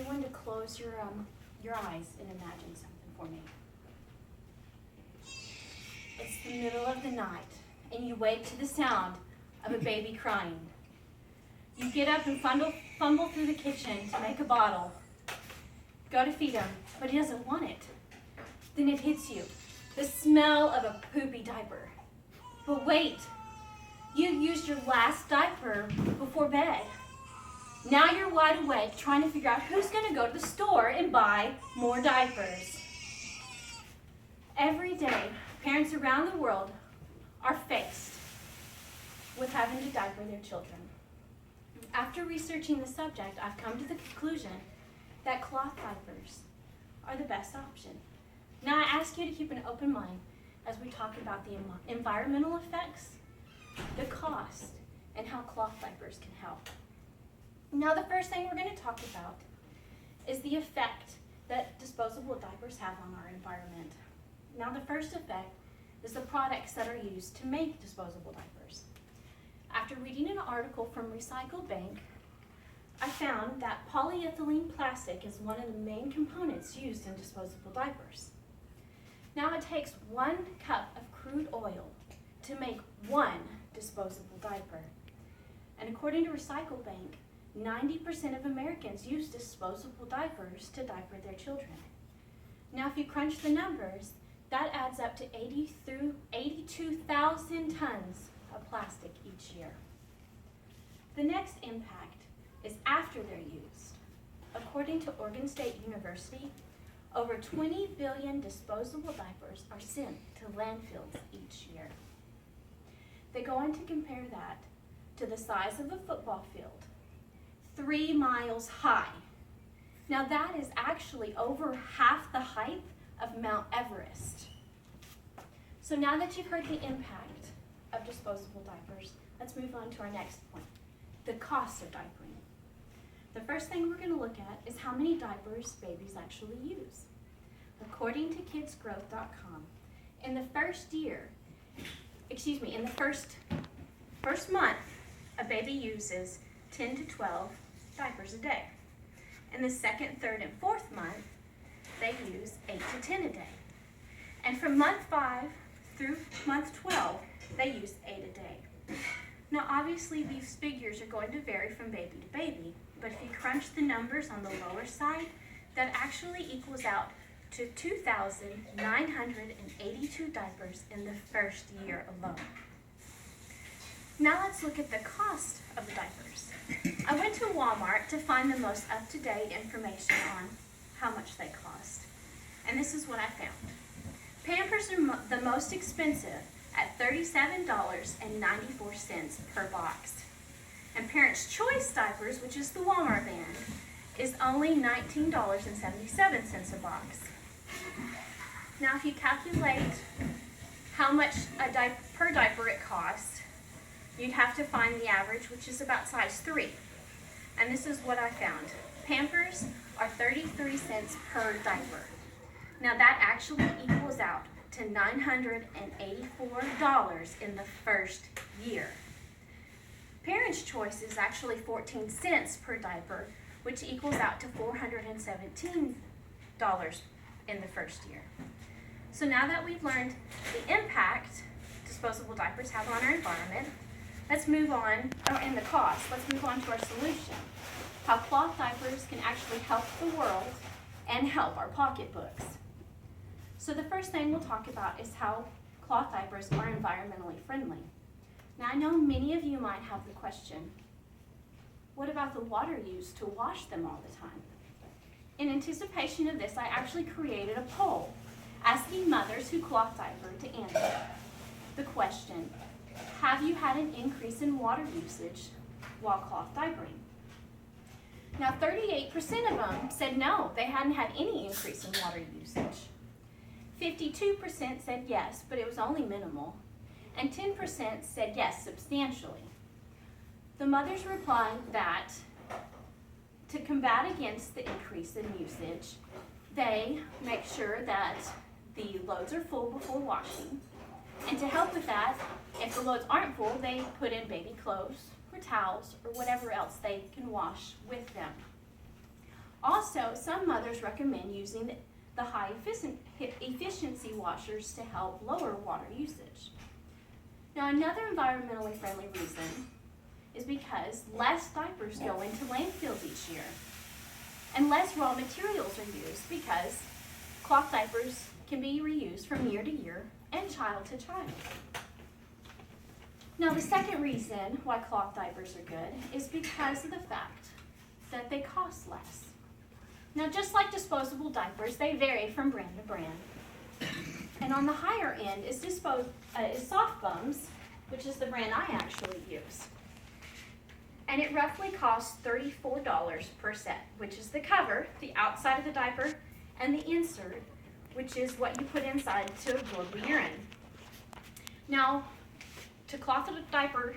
everyone to close your eyes and imagine something for me. It's the middle of the night, and you wake to the sound of a baby crying. You get up and fumble through the kitchen to make a bottle. Go to feed him, but he doesn't want it. Then it hits you, the smell of a poopy diaper. But wait, you've used your last diaper before bed. Now you're wide awake trying to figure out who's going to go to the store and buy more diapers. Every day, parents around the world are faced with having to diaper their children. After researching the subject, I've come to the conclusion that cloth diapers are the best option. Now I ask you to keep an open mind as we talk about the environmental effects, the cost, and how cloth diapers can help. Now the first thing we're going to talk about is the effect that disposable diapers have on our environment. Now the first effect is the products that are used to make disposable diapers. After reading an article from Recycle Bank, I found that polyethylene plastic is one of the main components used in disposable diapers. Now it takes 1 cup of crude oil to make 1 disposable diaper. And according to Recycle Bank, 90% of Americans use disposable diapers to diaper their children. Now if you crunch the numbers, that adds up to 82,000 tons of plastic each year. The next impact is after they're used. According to Oregon State University, over 20 billion disposable diapers are sent to landfills each year. They go on to compare that to the size of a football field, 3 miles high. Now that is actually over half the height of Mount Everest. So now that you've heard the impact of disposable diapers, let's move on to our next point, the cost of diapering. The first thing we're going to look at is how many diapers babies actually use. According to kidsgrowth.com, in the first month, a baby uses 10 to 12 diapers a day. In the second, third, and fourth month, they use 8 to 10 a day. And from month 5 through month 12, they use 8 a day. Now obviously these figures are going to vary from baby to baby, but if you crunch the numbers on the lower side, that actually equals out to 2,982 diapers in the first year alone. Now let's look at the cost of the diapers. I went to Walmart to find the most up-to-date information on how much they cost. And this is what I found. Pampers are the most expensive at $37.94 per box. And Parents' Choice diapers, which is the Walmart brand, is only $19.77 a box. Now if you calculate how much per diaper it costs, you'd have to find the average, which is about size 3. And this is what I found. Pampers are 33 cents per diaper. Now that actually equals out to $984 in the first year. Parents' Choice is actually 14 cents per diaper, which equals out to $417 in the first year. So now that we've learned the impact disposable diapers have on our environment, let's move on, and the cost, let's move on to our solution. How cloth diapers can actually help the world and help our pocketbooks. So the first thing we'll talk about is how cloth diapers are environmentally friendly. Now I know many of you might have the question, what about the water used to wash them all the time? In anticipation of this, I actually created a poll asking mothers who cloth diaper to answer the question, have you had an increase in water usage while cloth diapering? Now 38% of them said no, they hadn't had any increase in water usage. 52% said yes, but it was only minimal, and 10% said yes, substantially. The mothers replied that to combat against the increase in usage, they make sure that the loads are full before washing, and to help with that, if the loads aren't full, they put in baby clothes or towels or whatever else they can wash with them. Also, some mothers recommend using the high efficiency washers to help lower water usage. Now, another environmentally friendly reason is because less diapers go into landfills each year, and less raw materials are used because cloth diapers can be reused from year to year and child to child. Now, the second reason why cloth diapers are good is because of the fact that they cost less. Now, just like disposable diapers, they vary from brand to brand. And on the higher end is Soft Bums, which is the brand I actually use. And it roughly costs $34 per set, which is the cover, the outside of the diaper, and the insert, which is what you put inside to absorb the urine. Now, to cloth a diaper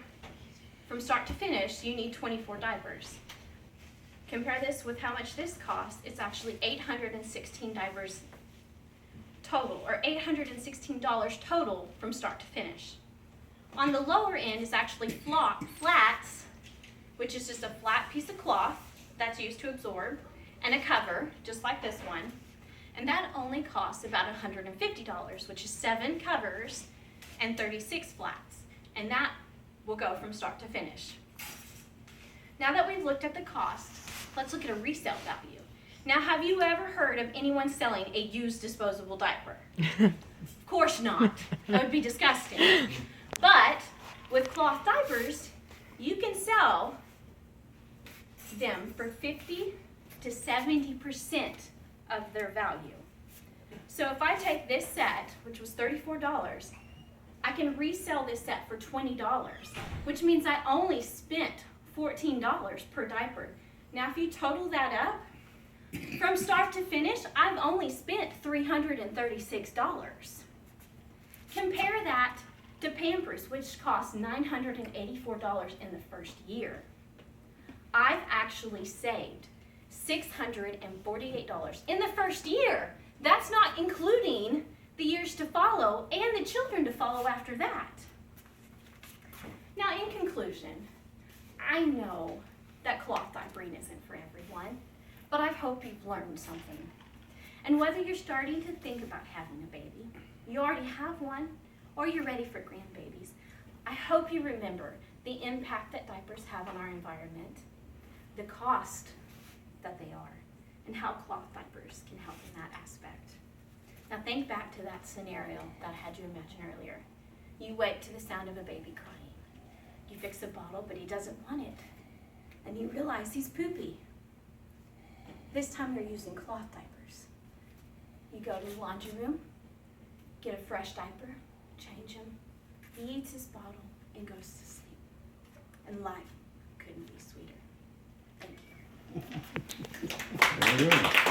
from start to finish, you need 24 diapers. Compare this with how much this costs. It's actually 816 diapers total, or $816 total from start to finish. On the lower end is actually flats, which is just a flat piece of cloth that's used to absorb, and a cover, just like this one. And that only costs about $150, which is 7 covers and 36 flats. And that will go from start to finish. Now that we've looked at the cost, let's look at a resale value. Now, have you ever heard of anyone selling a used disposable diaper? Of course not. That would be disgusting. But with cloth diapers, you can sell them for 50 to 70% of their value. So if I take this set, which was $34, I can resell this set for $20, which means I only spent $14 per diaper. Now, if you total that up, from start to finish, I've only spent $336. Compare that to Pampers, which costs $984 in the first year. I've actually saved $648 in the first year. That's not including the years to follow and the children to follow after that. Now, in conclusion, I know that cloth diapering isn't for everyone, but I hope you've learned something. And whether you're starting to think about having a baby, you already have one, or you're ready for grandbabies, I hope you remember the impact that diapers have on our environment, the cost that they are, and how cloth diapers can help in that aspect. Now think back to that scenario that I had you imagine earlier. You wake to the sound of a baby crying. You fix a bottle, but he doesn't want it. And you realize he's poopy. This time you're using cloth diapers. You go to the laundry room, get a fresh diaper, change him. He eats his bottle and goes to sleep. And life couldn't be sweeter. Thank you. Very good.